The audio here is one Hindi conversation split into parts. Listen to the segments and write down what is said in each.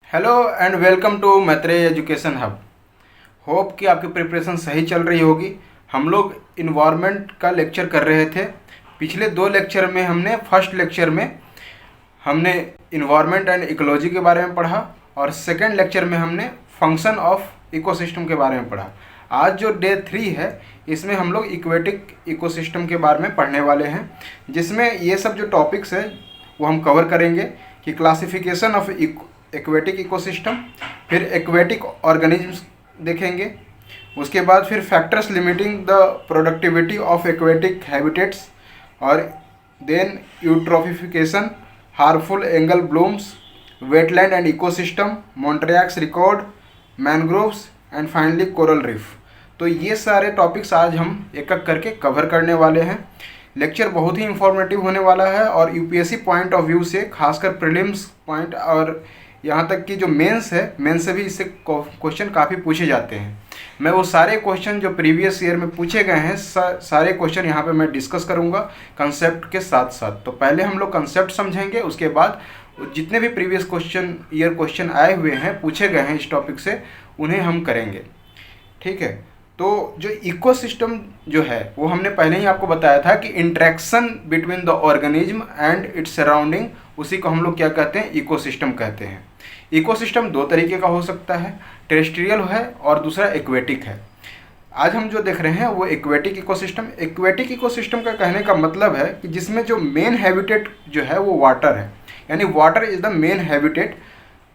Hello and welcome to Maitreya education hub. Hope कि आपकी प्रिपरेशन सही चल रही होगी। हम लोग इन्वायरमेंट का लेक्चर कर रहे थे। पिछले दो लेक्चर में हमने फर्स्ट लेक्चर में हमने इन्वायरमेंट एंड इकोलॉजी के बारे में पढ़ा और सेकंड लेक्चर में हमने फंक्शन ऑफ इकोसिस्टम के बारे में पढ़ा। आज जो डे 3 है इसमें हम लोग इक्वेटिक इकोसिस्टम के बारे में पढ़ने वाले हैं, जिसमें ये सब जो टॉपिक्स है वो हम कवर करेंगे कि क्लासिफिकेशन ऑफ एक्वेटिक इकोसिस्टम, फिर एक्वेटिक ऑर्गेनिजम्स देखेंगे, उसके बाद फिर factors limiting the productivity of aquatic habitats, और then eutrophication, harmful algal blooms, wetland and ecosystem, Montreux record, mangroves and finally coral reef. तो ये सारे टॉपिक्स आज हम एक एक करके कवर करने वाले हैं। लेक्चर बहुत ही इंफॉर्मेटिव होने वाला है और यूपीएससी पॉइंट ऑफ व्यू से, खासकर प्रीलिम्स पॉइंट और यहाँ तक कि जो मेंस है, मेंस से भी इससे क्वेश्चन काफ़ी पूछे जाते हैं। मैं वो सारे क्वेश्चन जो प्रीवियस ईयर में पूछे गए हैं सारे क्वेश्चन यहाँ पे मैं डिस्कस करूँगा कंसेप्ट के साथ साथ। तो पहले हम लोग कंसेप्ट समझेंगे, उसके बाद जितने भी प्रीवियस क्वेश्चन आए हुए हैं, पूछे गए हैं इस टॉपिक से, उन्हें हम करेंगे। ठीक है, तो जो इकोसिस्टम जो है वो हमने पहले ही आपको बताया था कि interaction between the organism and its surrounding, उसी को हम लोग क्या कहते हैं, इकोसिस्टम कहते हैं। इकोसिस्टम दो तरीके का हो सकता है, टेरेस्ट्रियल है और दूसरा एक्वेटिक है। आज हम जो देख रहे हैं वो एक्वेटिक इकोसिस्टम। एक्वेटिक इकोसिस्टम का कहने का मतलब है कि जिसमें जो मेन हैबिटेट जो है वो वाटर है, यानी water is the main habitat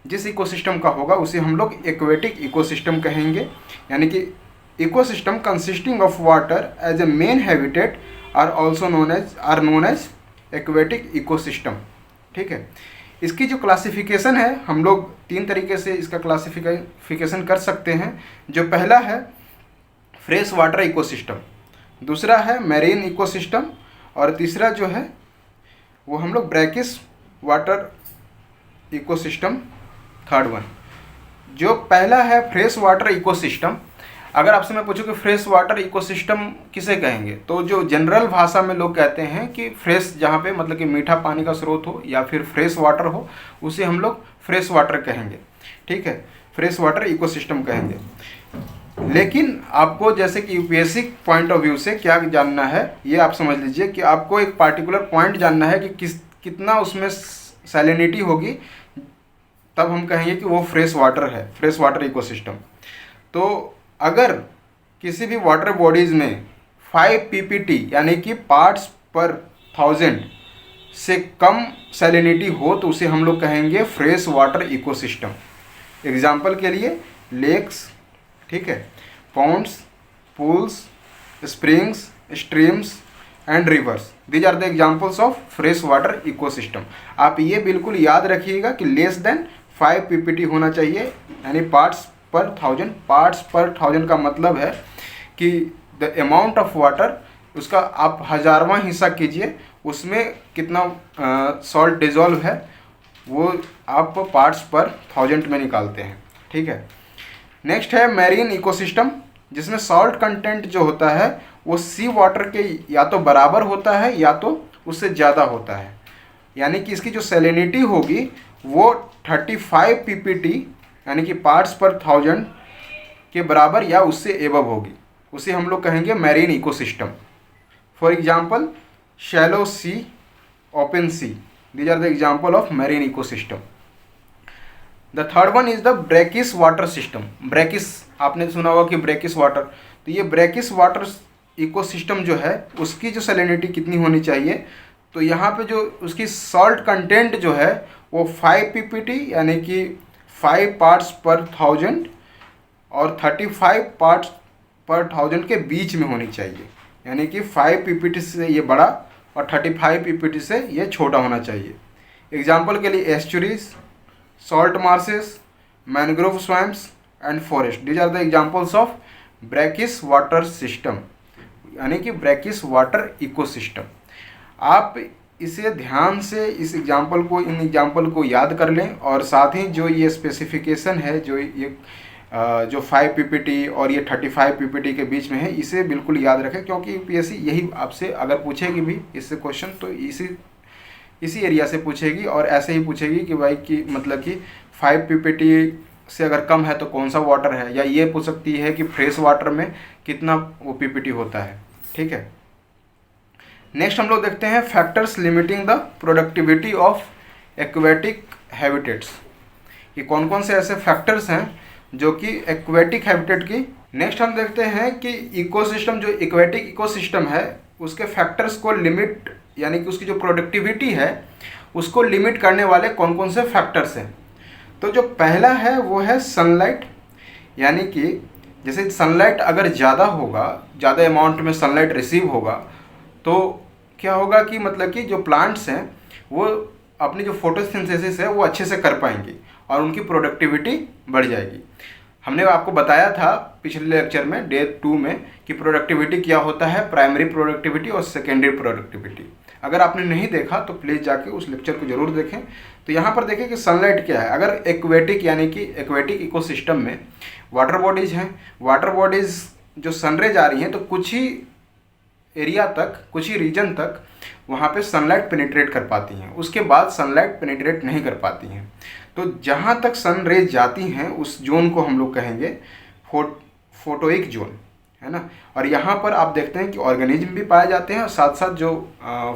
जिस इकोसिस्टम का होगा उसे हम लोग एक्वेटिक इकोसिस्टम कहेंगे। यानी कि ecosystem consisting of water as a main habitat are also known as aquatic ecosystem. ठीक है, इसकी जो क्लासिफिकेशन है हम लोग 3 तरीके से इसका क्लासिफिकेशन कर सकते हैं। जो पहला है फ्रेश वाटर इकोसिस्टम, दूसरा है मैरीन इकोसिस्टम, और तीसरा जो है वो हम लोग brackish water ecosystem, third one. जो पहला है फ्रेश वाटर इकोसिस्टम, अगर आपसे मैं पूछूं कि फ्रेश वाटर इकोसिस्टम किसे कहेंगे, तो जो जनरल भाषा में लोग कहते हैं कि फ्रेश, जहाँ पे मतलब कि मीठा पानी का स्रोत हो या फिर फ्रेश वाटर हो, उसे हम लोग फ्रेश वाटर कहेंगे। ठीक है, फ्रेश वाटर इकोसिस्टम कहेंगे। लेकिन आपको जैसे कि यूपीएससी पॉइंट ऑफ व्यू से क्या जानना है, ये आप समझ लीजिए कि आपको एक पार्टिकुलर पॉइंट जानना है कि कितना उसमें सैलिनिटी होगी, तब हम कहेंगे कि वो फ्रेश वाटर है, फ्रेश वाटर इकोसिस्टम। तो अगर किसी भी वाटर बॉडीज़ में 5 ppt यानी कि पार्ट्स पर 1000 से कम सैलिनिटी हो तो उसे हम लोग कहेंगे फ्रेश वाटर इकोसिस्टम। एग्जाम्पल के लिए लेक्स, ठीक है, ponds, pools, springs, streams and rivers, these are the examples of fresh water ecosystem. आप ये बिल्कुल याद रखिएगा कि लेस देन 5 ppt होना चाहिए, यानी पार्ट्स पर 1000। पार्ट्स पर 1000 का मतलब है कि द अमाउंट ऑफ वाटर, उसका आप 1000वां हिस्सा कीजिए, उसमें कितना सॉल्ट डिजॉल्व है वो आप पार्ट्स पर 1000 में निकालते हैं। ठीक है, नेक्स्ट है मैरीन इकोसिस्टम, जिसमें सॉल्ट कंटेंट जो होता है वो सी वाटर के या तो बराबर होता है या तो उससे ज़्यादा होता है। यानी कि इसकी जो सैलिनिटी होगी वो 35 ppt यानी कि पार्ट्स पर 1000 के बराबर या उससे एबव होगी, उसे हम लोग कहेंगे marine ecosystem. For example shallow sea, open sea, these are the example of marine ecosystem. The third one is the brackish water system. Brackish, आपने सुना होगा कि ब्रैकिस वाटर, तो ये ब्रैकिस वाटर इकोसिस्टम जो है उसकी जो सैलिनिटी कितनी होनी चाहिए, तो यहाँ पे जो उसकी सॉल्ट कंटेंट जो है वो 5 ppt यानी कि 5 पार्ट्स पर 1000 और 35 पार्ट्स पर 1000 के बीच में होनी चाहिए। यानी कि 5 ppt से ये बड़ा और 35 ppt से ये छोटा होना चाहिए। एग्जाम्पल के लिए estuaries, salt marshes, mangrove swamps and forest, these are the examples of brackish water system, यानी कि ब्रैकिस वाटर इकोसिस्टम। आप इसे ध्यान से इन एग्जाम्पल को याद कर लें, और साथ ही जो ये स्पेसिफिकेशन है, जो 5 ppt और ये 35 ppt के बीच में है, इसे बिल्कुल याद रखें, क्योंकि यूपीएससी यही आपसे अगर पूछेगी भी इससे क्वेश्चन तो इसी एरिया से पूछेगी, और ऐसे ही पूछेगी कि भाई कि मतलब कि 5 पीपीटी से अगर कम है तो कौन सा वाटर है, या ये पूछ सकती है कि फ्रेश वाटर में कितना वो पीपीटी होता है। ठीक है, नेक्स्ट हम लोग देखते हैं factors limiting the productivity of aquatic habitats. ये कौन कौन से ऐसे फैक्टर्स हैं जो कि एक्वेटिक हैबिटेट की। नेक्स्ट हम देखते हैं कि इकोसिस्टम, जो एक्वेटिक इकोसिस्टम है उसके फैक्टर्स को लिमिट, यानी कि उसकी जो प्रोडक्टिविटी है उसको लिमिट करने वाले कौन कौन से फैक्टर्स हैं। तो जो पहला है वो है सनलाइट, यानी कि जैसे सनलाइट अगर ज़्यादा होगा, ज़्यादा अमाउंट में सनलाइट रिसीव होगा तो क्या होगा कि मतलब कि जो प्लांट्स हैं वो अपनी जो फोटोसिंथेसिस है वो अच्छे से कर पाएंगे और उनकी प्रोडक्टिविटी बढ़ जाएगी। हमने आपको बताया था पिछले लेक्चर में डे 2 में कि प्रोडक्टिविटी क्या होता है, प्राइमरी प्रोडक्टिविटी और सेकेंडरी प्रोडक्टिविटी। अगर आपने नहीं देखा तो प्लीज़ जाके उस लेक्चर को ज़रूर देखें। तो यहाँ पर देखें कि सनलाइट क्या है। अगर एक्वेटिक, यानी कि एक्वेटिक इकोसिस्टम में वाटर बॉडीज़ हैं, वाटर बॉडीज़ जो सनरेज आ रही हैं तो कुछ ही एरिया तक, कुछ ही रीजन तक वहाँ पे सनलाइट पेनिट्रेट कर पाती हैं, उसके बाद सनलाइट पेनिट्रेट नहीं कर पाती हैं। तो जहाँ तक सन रेज जाती हैं उस जोन को हम लोग कहेंगे फोटोइक जोन, है ना। और यहाँ पर आप देखते हैं कि ऑर्गेनिज्म भी पाए जाते हैं और साथ साथ जो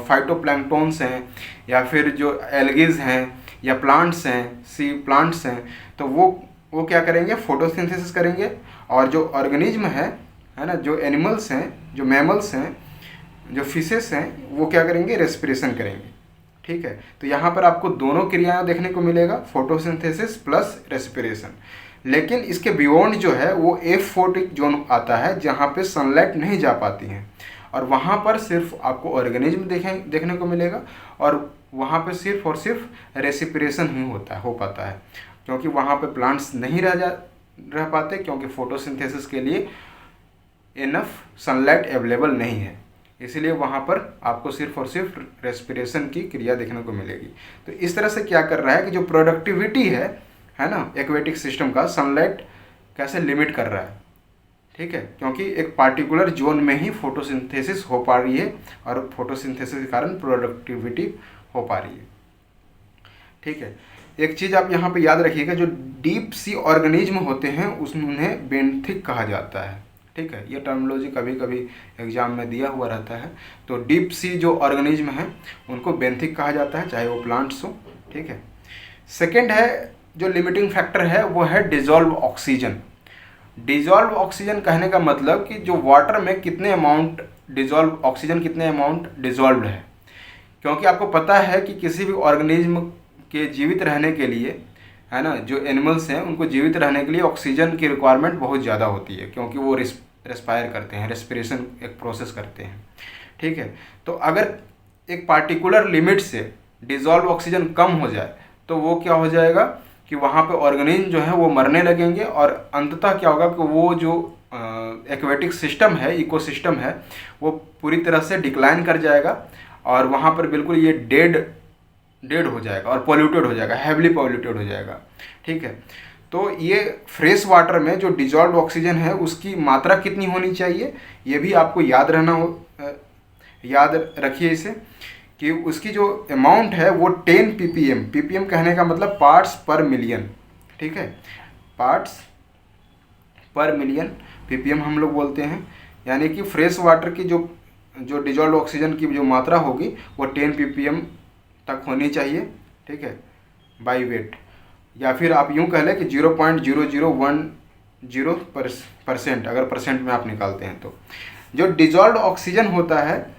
फाइटोप्लैंक्टन्स हैं या फिर जो एल्गीज हैं या प्लांट्स हैं, सी प्लांट्स हैं, तो वो क्या करेंगे, फोटोसिंथेसिस करेंगे। और जो ऑर्गेनिज्म है ना, जो एनिमल्स हैं, जो मैमल्स हैं, जो फिशेस हैं, वो क्या करेंगे, रेस्पिरेशन करेंगे। ठीक है, तो यहाँ पर आपको दोनों क्रियाएं देखने को मिलेगा, फोटोसिंथेसिस प्लस रेस्पिरेशन। लेकिन इसके बियॉन्ड जो है वो एफोटिक जोन आता है जहाँ पे सनलाइट नहीं जा पाती हैं और वहाँ पर सिर्फ आपको ऑर्गेनिज्म देखने को मिलेगा और वहाँ पे सिर्फ और सिर्फ रेस्पिरेशन ही हो पाता है, क्योंकि वहाँ पे प्लांट्स नहीं रह पाते, क्योंकि फोटोसिंथेसिस के लिए इनफ सनलाइट अवेलेबल नहीं है। इसीलिए वहाँ पर आपको सिर्फ और सिर्फ रेस्पिरेशन की क्रिया देखने को मिलेगी। तो इस तरह से क्या कर रहा है कि जो प्रोडक्टिविटी है ना एक्वेटिक सिस्टम का, सनलाइट कैसे लिमिट कर रहा है। ठीक है, क्योंकि एक पार्टिकुलर जोन में ही फोटोसिंथेसिस हो पा रही है और फोटोसिंथेसिस के कारण प्रोडक्टिविटी हो पा रही है। ठीक है, एक चीज़ आप यहाँ पे याद रखिएगा, जो डीप सी ऑर्गेनिज्म होते हैं उन्हें बेंथिक कहा जाता है। ठीक है, ये टर्मिनोलॉजी कभी कभी एग्जाम में दिया हुआ रहता है। तो डीप सी जो ऑर्गेनिज्म है उनको बेंथिक कहा जाता है, चाहे वो प्लांट्स हो। ठीक है, सेकंड है जो लिमिटिंग फैक्टर है वो है डिजॉल्व ऑक्सीजन। डिजॉल्व ऑक्सीजन कहने का मतलब कि जो वाटर में कितने अमाउंट डिजॉल्व ऑक्सीजन, कितने अमाउंट डिजॉल्व है। क्योंकि आपको पता है कि किसी भी ऑर्गेनिज्म के जीवित रहने के लिए, है ना, जो एनिमल्स हैं उनको जीवित रहने के लिए ऑक्सीजन की रिक्वायरमेंट बहुत ज़्यादा होती है, क्योंकि वो रेस्पायर करते हैं, रेस्पिरेशन एक प्रोसेस करते हैं। ठीक है, तो अगर एक पार्टिकुलर लिमिट से डिजॉल्व ऑक्सीजन कम हो जाए तो वो क्या हो जाएगा कि वहाँ पे ऑर्गेनिज्म जो है वो मरने लगेंगे और अंततः क्या होगा कि वो जो एक्वेटिक सिस्टम है, इकोसिस्टम है, वो पूरी तरह से डिक्लाइन कर जाएगा और वहाँ पर बिल्कुल ये डेड हो जाएगा और पॉल्यूटेड हो जाएगा, हैवली पॉल्यूटेड हो जाएगा। ठीक है, तो ये फ्रेश वाटर में जो डिजॉल्व ऑक्सीजन है उसकी मात्रा कितनी होनी चाहिए ये भी आपको याद रखिए इसे, कि उसकी जो अमाउंट है वो 10 ppm, ppm कहने का मतलब पार्ट्स पर मिलियन। ठीक है, पार्ट्स पर मिलियन ppm हम लोग बोलते हैं। यानी कि फ्रेश वाटर की जो डिजॉल्व ऑक्सीजन की जो मात्रा होगी वो 10 ppm तक होनी चाहिए। ठीक है, बाई वेट, या फिर आप यूँ कह लें कि 0.0010% अगर परसेंट में आप निकालते हैं तो जो डिजॉल्व ऑक्सीजन होता है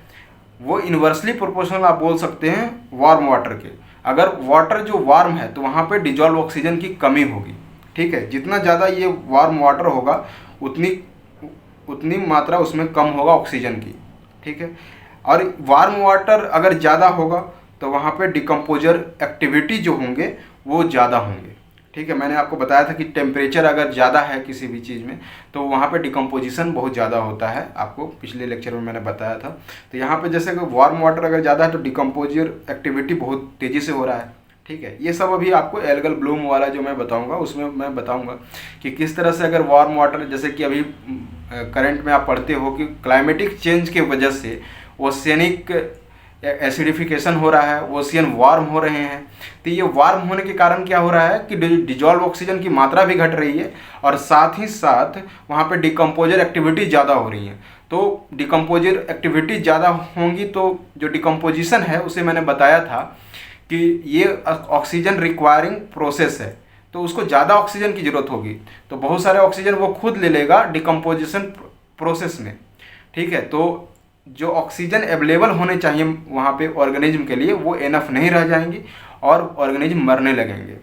वो इन्वर्सली प्रोपोर्शनल आप बोल सकते हैं वार्म वाटर के। अगर वाटर जो वार्म है तो वहाँ पे डिजॉल्व ऑक्सीजन की कमी होगी। ठीक है, जितना ज़्यादा ये वार्म वाटर होगा उतनी मात्रा उसमें कम होगा ऑक्सीजन की। ठीक है, और वार्म वाटर अगर ज़्यादा होगा तो वहाँ पे डिकम्पोजर एक्टिविटी जो होंगे वो ज़्यादा होंगे। ठीक है, मैंने आपको बताया था कि टेम्परेचर अगर ज़्यादा है किसी भी चीज़ में तो वहाँ पे डिकम्पोजिशन बहुत ज़्यादा होता है, आपको पिछले लेक्चर में मैंने बताया था। तो यहाँ पे जैसे कि वार्म वाटर अगर ज़्यादा है तो डिकम्पोजर एक्टिविटी बहुत तेज़ी से हो रहा है। ठीक है, ये सब अभी आपको एल्गल ब्लूम वाला जो मैं बताऊँगा उसमें मैं बताऊँगा कि किस तरह से अगर वार्म वाटर, जैसे कि अभी करंट में आप पढ़ते हो कि क्लाइमेटिक चेंज की वजह से ओशियनिक एसिडिफिकेशन हो रहा है, ओशियन वार्म हो रहे हैं। तो ये वार्म होने के कारण क्या हो रहा है कि डिजॉल्व ऑक्सीजन की मात्रा भी घट रही है और साथ ही साथ वहाँ पे डिकम्पोजर एक्टिविटी ज़्यादा हो रही है। तो डिकम्पोजर एक्टिविटी ज़्यादा होंगी तो जो डिकम्पोजिशन है उसे मैंने बताया था कि ये ऑक्सीजन रिक्वायरिंग प्रोसेस है, तो उसको ज़्यादा ऑक्सीजन की ज़रूरत होगी, तो बहुत सारे ऑक्सीजन वो खुद ले लेगा डिकम्पोजिशन प्रोसेस में। ठीक है, तो जो ऑक्सीजन अवेलेबल होने चाहिए वहाँ पे ऑर्गेनिज्म के लिए वो एनफ नहीं रह जाएंगी और ऑर्गेनिज्म मरने लगेंगे।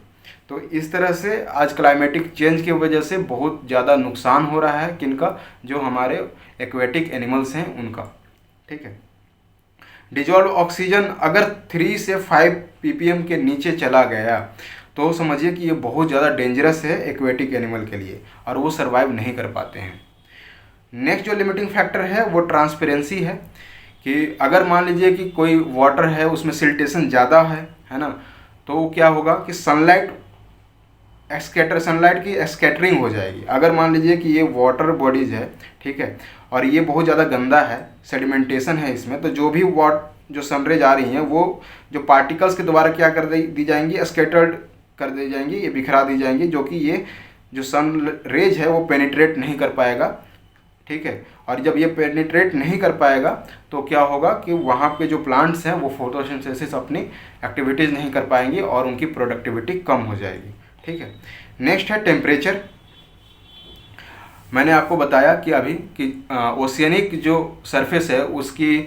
तो इस तरह से आज क्लाइमेटिक चेंज की वजह से बहुत ज़्यादा नुकसान हो रहा है किनका, जो हमारे एक्वेटिक एनिमल्स हैं उनका। ठीक है, डिजॉल्व ऑक्सीजन अगर 3 से 5 ppm के नीचे चला गया तो समझिए कि ये बहुत ज़्यादा डेंजरस है एक्वेटिक एनिमल के लिए और वो सर्वाइव नहीं कर पाते हैं। नेक्स्ट जो लिमिटिंग फैक्टर है वो ट्रांसपेरेंसी है कि अगर मान लीजिए कि कोई वाटर है उसमें सिल्टेशन ज़्यादा है ना, तो क्या होगा कि सनलाइट की स्कैटरिंग हो जाएगी। अगर मान लीजिए कि ये वाटर बॉडीज है, ठीक है, और ये बहुत ज़्यादा गंदा है, सेडिमेंटेशन है इसमें, तो जो भी जो सनरेज आ रही हैं वो जो पार्टिकल्स के द्वारा क्या कर दी जाएंगी, स्कैटर्ड कर दी जाएंगी, ये बिखरा दी जाएंगी, जो कि ये जो सन रेज है वो पेनिट्रेट नहीं कर पाएगा। ठीक है, और जब ये पेनिट्रेट नहीं कर पाएगा तो क्या होगा कि वहाँ पे जो प्लांट्स हैं वो फोटोसिंथेसिस अपनी एक्टिविटीज़ नहीं कर पाएंगे और उनकी प्रोडक्टिविटी कम हो जाएगी। ठीक है, नेक्स्ट है टेम्परेचर। मैंने आपको बताया कि अभी कि ओशियनिक जो सरफेस है उसकी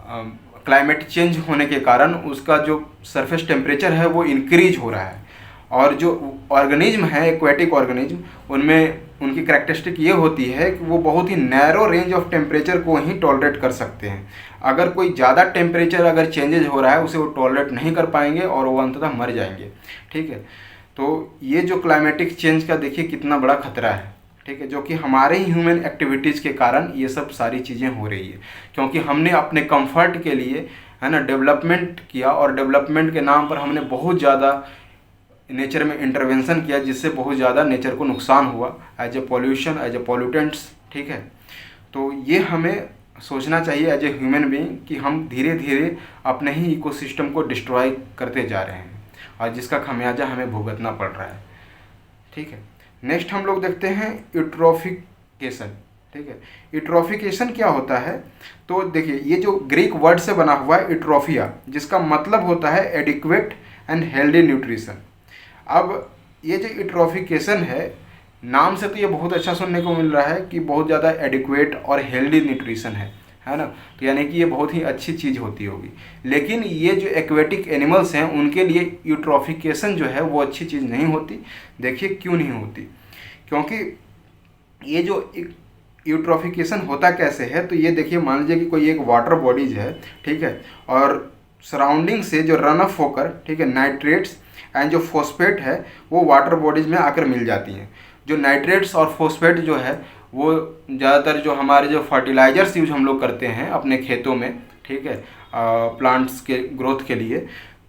क्लाइमेट चेंज होने के कारण उसका जो सरफेस टेम्परेचर है वो इंक्रीज हो रहा है, और जो ऑर्गेनिज्म है एक्वेटिक ऑर्गेनिज्म उनमें उनकी कैरेक्टरिस्टिक ये होती है कि वो बहुत ही नैरो रेंज ऑफ टेम्परेचर को ही टॉलरेट कर सकते हैं। अगर कोई ज़्यादा टेम्परेचर अगर चेंजेज हो रहा है उसे वो टॉलरेट नहीं कर पाएंगे और वो अंततः मर जाएंगे। ठीक है, तो ये जो क्लाइमेटिक चेंज का देखिए कितना बड़ा खतरा है। ठीक है, जो कि हमारे ही ह्यूमन एक्टिविटीज़ के कारण ये सब सारी चीज़ें हो रही है, क्योंकि हमने अपने कंफर्ट के लिए है ना डेवलपमेंट किया और डेवलपमेंट के नाम पर हमने बहुत ज़्यादा नेचर में इंटरवेंशन किया, जिससे बहुत ज़्यादा नेचर को नुकसान हुआ as a pollution, as a pollutants. ठीक है, तो ये हमें सोचना चाहिए एज ए ह्यूमन बीइंग कि हम धीरे धीरे अपने ही इकोसिस्टम को डिस्ट्रॉय करते जा रहे हैं और जिसका खमियाजा हमें भुगतना पड़ रहा है। ठीक है, नेक्स्ट हम लोग देखते हैं यूट्रोफिकेशन। ठीक है, यूट्रोफिकेशन क्या होता है, तो देखिए ये जो ग्रीक वर्ड से बना हुआ है यूट्रोफिया, जिसका मतलब होता है एडिक्वेट एंड हेल्दी न्यूट्रिशन। अब ये जो यूट्रोफिकेशन है, नाम से तो ये बहुत अच्छा सुनने को मिल रहा है कि बहुत ज़्यादा एडिक्वेट और हेल्दी न्यूट्रिशन है ना, तो यानी कि ये बहुत ही अच्छी चीज़ होती होगी। लेकिन ये जो एक्वेटिक एनिमल्स हैं उनके लिए यूट्रोफिकेशन जो है वो अच्छी चीज़ नहीं होती। देखिए क्यों नहीं होती, क्योंकि ये जो यूट्रोफिकेशन होता कैसे है, तो ये देखिए मान लीजिए कि कोई एक वाटर बॉडीज है, ठीक है, और सराउंडिंग से जो रन ऑफ होकर, ठीक है, नाइट्रेट्स एंड जो फॉस्फेट है वो वाटर बॉडीज में आकर मिल जाती हैं। जो नाइट्रेट्स और फॉस्फेट जो है वो ज़्यादातर जो हमारे जो फर्टिलाइजर्स यूज हम लोग करते हैं अपने खेतों में, ठीक है, प्लांट्स के ग्रोथ के लिए,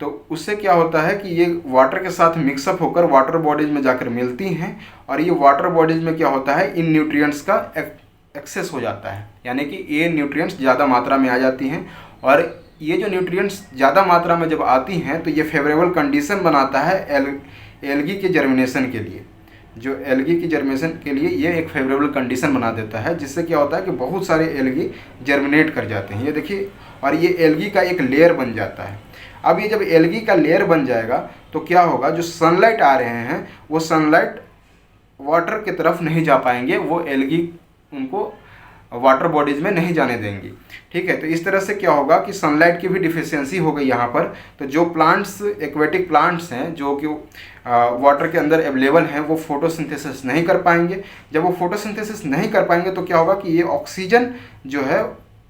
तो उससे क्या होता है कि ये वाटर के साथ मिक्सअप होकर वाटर बॉडीज में जाकर मिलती हैं, और ये वाटर बॉडीज में क्या होता है इन न्यूट्रिएंट्स का एक्सेस हो जाता है, यानी कि ये न्यूट्रिएंट्स ज़्यादा मात्रा में आ जाती हैं। और ये जो न्यूट्रिएंट्स ज़्यादा मात्रा में जब आती हैं तो ये फेवरेबल कंडीशन बनाता है एल्गी के जर्मिनेशन के लिए। जो एल्गी की जर्मिनेशन के लिए ये एक फेवरेबल कंडीशन बना देता है, जिससे क्या होता है कि बहुत सारे एल्गी जर्मिनेट कर जाते हैं। ये देखिए, और ये एल्गी का एक लेयर बन जाता है। अब ये जब एल्गी का लेयर बन जाएगा तो क्या होगा, जो सनलाइट आ रहे हैं वो सनलाइट वाटर की तरफ नहीं जा पाएंगे, वो एल्गी उनको वाटर बॉडीज में नहीं जाने देंगी। ठीक है, तो इस तरह से क्या होगा कि सनलाइट की भी डिफिशियंसी हो गई यहाँ पर। तो जो प्लांट्स एक्वेटिक प्लांट्स हैं जो कि वाटर के अंदर अवेलेबल हैं वो फोटोसिंथेसिस नहीं कर पाएंगे। जब वो फोटोसिंथेसिस नहीं कर पाएंगे तो क्या होगा कि ये ऑक्सीजन जो है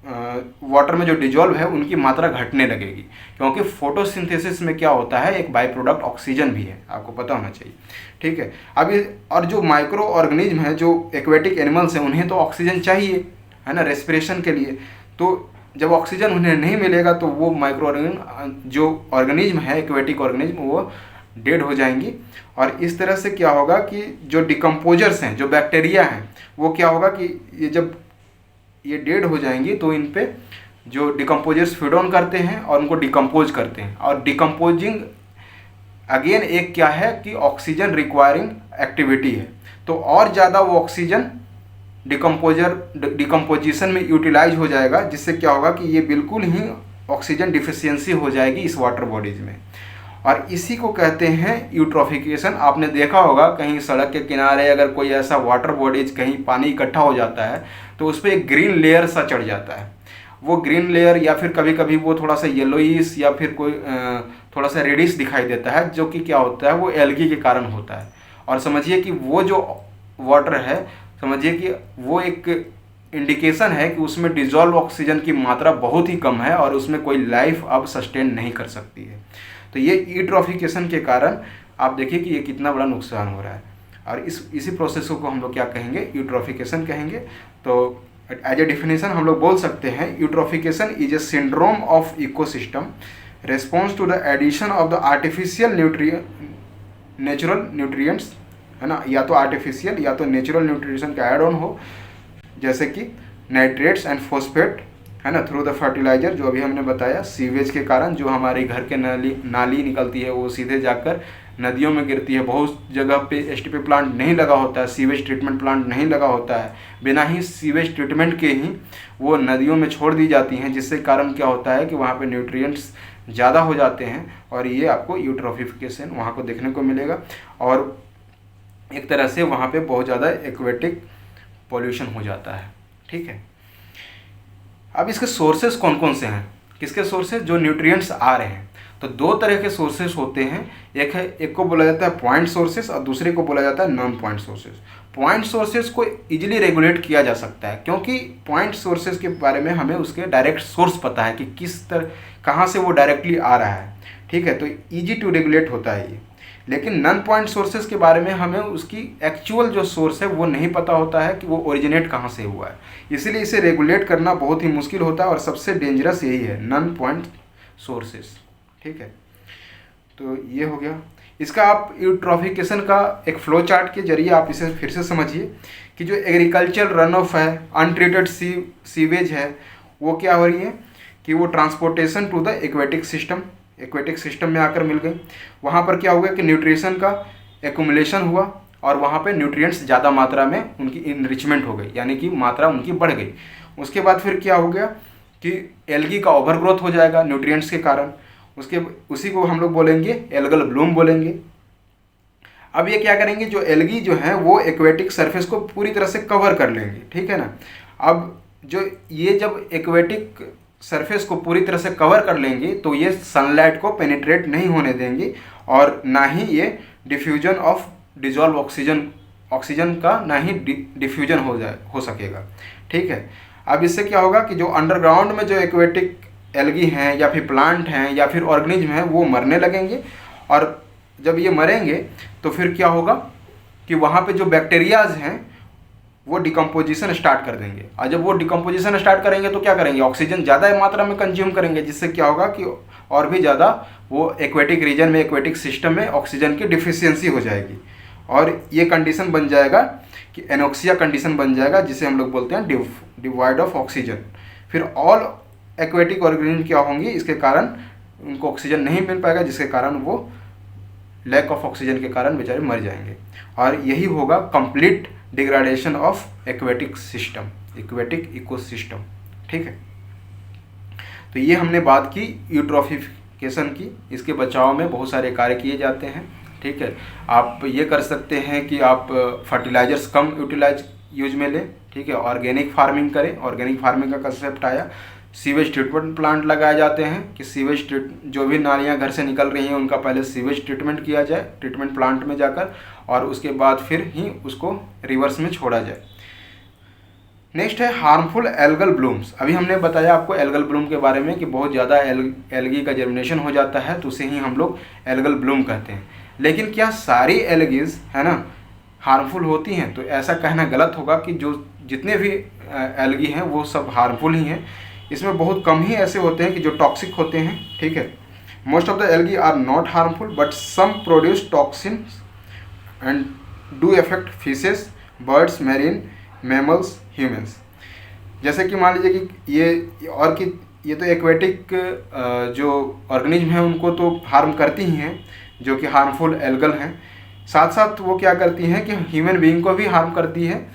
वाटर में जो डिजॉल्व है उनकी मात्रा घटने लगेगी, क्योंकि फोटोसिंथेसिस में क्या होता है एक बाई प्रोडक्ट ऑक्सीजन भी है, आपको पता होना चाहिए। ठीक है, अब ये और जो माइक्रो ऑर्गेनिज्म है जो एक्वेटिक एनिमल्स हैं उन्हें तो ऑक्सीजन चाहिए, है ना, रेस्पिरेशन के लिए। तो जब ऑक्सीजन उन्हें नहीं मिलेगा तो वो माइक्रो ऑर्गेनिज्म जो ऑर्गेनिज्म है एक्वेटिक ऑर्गेनिज्म वो डेड हो जाएंगी। और इस तरह से क्या होगा कि जो डिकम्पोजर्स हैं, जो बैक्टीरिया हैं, वो क्या होगा कि ये जब ये डेड हो जाएंगी तो इन पे जो डिकम्पोजर्स फीड ऑन करते हैं और उनको डिकम्पोज करते हैं। और डिकम्पोजिंग अगेन एक क्या है कि ऑक्सीजन रिक्वायरिंग एक्टिविटी है, तो और ज़्यादा वो ऑक्सीजन डिकम्पोजिशन में यूटिलाइज हो जाएगा, जिससे क्या होगा कि ये बिल्कुल ही ऑक्सीजन डिफिशियंसी हो जाएगी इस वाटर बॉडीज़ में। और इसी को कहते हैं यूट्रोफिकेशन। आपने देखा होगा कहीं सड़क के किनारे अगर कोई ऐसा वाटर बॉडीज कहीं पानी इकट्ठा हो जाता है तो उस पर एक ग्रीन लेयर सा चढ़ जाता है। वो ग्रीन लेयर या फिर कभी कभी वो थोड़ा सा येलोइश या फिर कोई थोड़ा सा रेडिश दिखाई देता है, जो कि क्या होता है वो एल्गी के कारण होता है। और समझिए कि वो जो वाटर है, समझिए कि वो एक इंडिकेशन है कि उसमें डिजॉल्व ऑक्सीजन की मात्रा बहुत ही कम है और उसमें कोई लाइफ अब सस्टेन नहीं कर सकती है। तो ये यूट्रोफिकेशन के कारण आप देखिए कि ये कितना बड़ा नुकसान हो रहा है। और इसी प्रोसेस को हम लोग क्या कहेंगे, यूट्रोफिकेशन कहेंगे। तो एज ए डिफिनेशन हम लोग बोल सकते हैं, eutrophication is a syndrome of ecosystem response to the addition of the artificial natural nutrients, है ना, या तो आर्टिफिशियल या तो नेचुरल न्यूट्रिशन का एड ऑन हो, जैसे कि नाइट्रेट्स एंड फॉस्फेट, है ना, थ्रू द फर्टिलाइजर, जो अभी हमने बताया, सीवेज के कारण जो हमारे घर के नाली निकलती है वो सीधे जाकर नदियों में गिरती है। बहुत जगह पे एसटीपी प्लांट नहीं लगा होता है, सीवेज ट्रीटमेंट प्लांट नहीं लगा होता है, बिना ही सीवेज ट्रीटमेंट के ही वो नदियों में छोड़ दी जाती हैं, जिससे कारण क्या होता है कि वहाँ पे न्यूट्रिएंट्स ज़्यादा हो जाते हैं और ये आपको यूट्रोफिकेशन वहाँ को देखने को मिलेगा। और एक तरह से वहाँ पे बहुत ज़्यादा एक्वेटिक पॉल्यूशन हो जाता है। ठीक है, अब इसके सोर्सेस कौन कौन से हैं, किसके सोर्सेस, जो न्यूट्रिएंट्स आ रहे हैं। तो दो तरह के सोर्सेस होते हैं, एक को बोला जाता है पॉइंट सोर्सेस और दूसरे को बोला जाता है non point sources. Point sources को इजीली रेगुलेट किया जा सकता है, क्योंकि पॉइंट सोर्सेस के बारे में हमें उसके डायरेक्ट सोर्स पता है कि किस तरह कहाँ से वो डायरेक्टली आ रहा है। ठीक है, तो ईजी टू रेगुलेट होता है ये। लेकिन नॉन पॉइंट सोर्सेज के बारे में हमें उसकी एक्चुअल जो सोर्स है वो नहीं पता होता है कि वो ओरिजिनेट कहाँ से हुआ है, इसीलिए इसे रेगुलेट करना बहुत ही मुश्किल होता है और सबसे डेंजरस यही है, नॉन पॉइंट सोर्सेज। ठीक है, तो ये हो गया। इसका आप यूट्रोफिकेशन का एक फ्लो चार्ट के जरिए आप इसे फिर से समझिए कि जो एग्रीकल्चर रन ऑफ है, अनट्रीटेड सीवेज है, वो क्या हो रही है कि वो transportation to the aquatic system में आकर मिल गई। वहाँ पर क्या हुआ कि न्यूट्रिशन का एक्यूमुलेशन हुआ और वहाँ पे न्यूट्रिएंट्स ज़्यादा मात्रा में उनकी इनरिचमेंट हो गई, यानी कि मात्रा उनकी बढ़ गई। उसके बाद फिर क्या हो गया कि एल्गी का ओवरग्रोथ हो जाएगा न्यूट्रिएंट्स के कारण, उसी को हम लोग बोलेंगे एल्गल ब्लूम बोलेंगे। अब ये क्या करेंगे, जो एल्गी जो है वो एक्वेटिक सरफेस को पूरी तरह से कवर कर लेंगे। ठीक है ना, अब जो ये जब एक्वेटिक सरफेस को पूरी तरह से कवर कर लेंगे तो ये सनलाइट को पेनिट्रेट नहीं होने देंगे और ना ही ये डिफ्यूजन ऑफ डिजॉल्व ऑक्सीजन का ना ही डिफ्यूजन हो सकेगा। ठीक है, अब इससे क्या होगा कि जो अंडरग्राउंड में जो एक्वेटिक एल्गी हैं या फिर प्लांट हैं या फिर ऑर्गेनिज्म हैं वो मरने लगेंगे, और जब ये मरेंगे तो फिर क्या होगा कि वहाँ पे जो बैक्टीरियाज हैं वो डिकम्पोजिशन स्टार्ट कर देंगे, और जब वो डिकम्पोजिशन स्टार्ट करेंगे तो क्या करेंगे, ऑक्सीजन ज़्यादा मात्रा में कंज्यूम करेंगे, जिससे क्या होगा कि और भी ज़्यादा वो एक्वेटिक रीजन में, एक्वेटिक सिस्टम में ऑक्सीजन की डिफिशियंसी हो जाएगी और ये कंडीशन बन जाएगा कि एनोक्सिया कंडीशन बन जाएगा, जिसे हम लोग बोलते हैं डिवाइड ऑफ ऑक्सीजन। फिर ऑल एक्वेटिक ऑर्गेनिज्म क्या होंगी, इसके कारण उनको ऑक्सीजन नहीं मिल पाएगा, जिसके कारण वो लैक ऑफ ऑक्सीजन के कारण बेचारे मर जाएंगे, और यही होगा complete degradation of aquatic ecosystem. ठीक है, तो ये हमने बात की यूट्रोफिकेशन की। इसके बचाव में बहुत सारे कार्य किए जाते हैं। ठीक है, आप ये कर सकते हैं कि आप फर्टिलाइजर्स कम यूज में लें। ठीक है, ऑर्गेनिक फार्मिंग करें, ऑर्गेनिक फार्मिंग का कंसेप्ट आया। सीवेज ट्रीटमेंट प्लांट लगाए जाते हैं कि जो भी नालियाँ घर से निकल रही हैं उनका पहले सीवेज ट्रीटमेंट किया जाए ट्रीटमेंट प्लांट में जाकर, और उसके बाद फिर ही उसको रिवर्स में छोड़ा जाए। नेक्स्ट है हार्मफुल एल्गल ब्लूम्स। अभी हमने बताया आपको एल्गल ब्लूम के बारे में कि बहुत ज़्यादा एल्गी का जर्मिनेशन हो जाता है, तो उसे ही हम लोग एल्गल ब्लूम कहते हैं। लेकिन क्या सारी एल्गीज, है ना, हार्मफुल होती हैं? तो ऐसा कहना गलत होगा कि जो जितने भी एल्गी हैं वो सब हार्मफुल ही हैं। इसमें बहुत कम ही ऐसे होते हैं कि जो टॉक्सिक होते हैं। ठीक है, most of the algae are not harmful but some produce toxins and do affect fishes, birds, marine mammals, humans. जैसे कि मान लीजिए कि ये और की ये तो एक्वेटिक जो ऑर्गेनिज्म हैं उनको तो हार्म करती ही हैं, जो कि हार्मफुल एल्गल हैं। साथ साथ वो क्या करती हैं कि ह्यूमन बीइंग को भी हार्म करती है।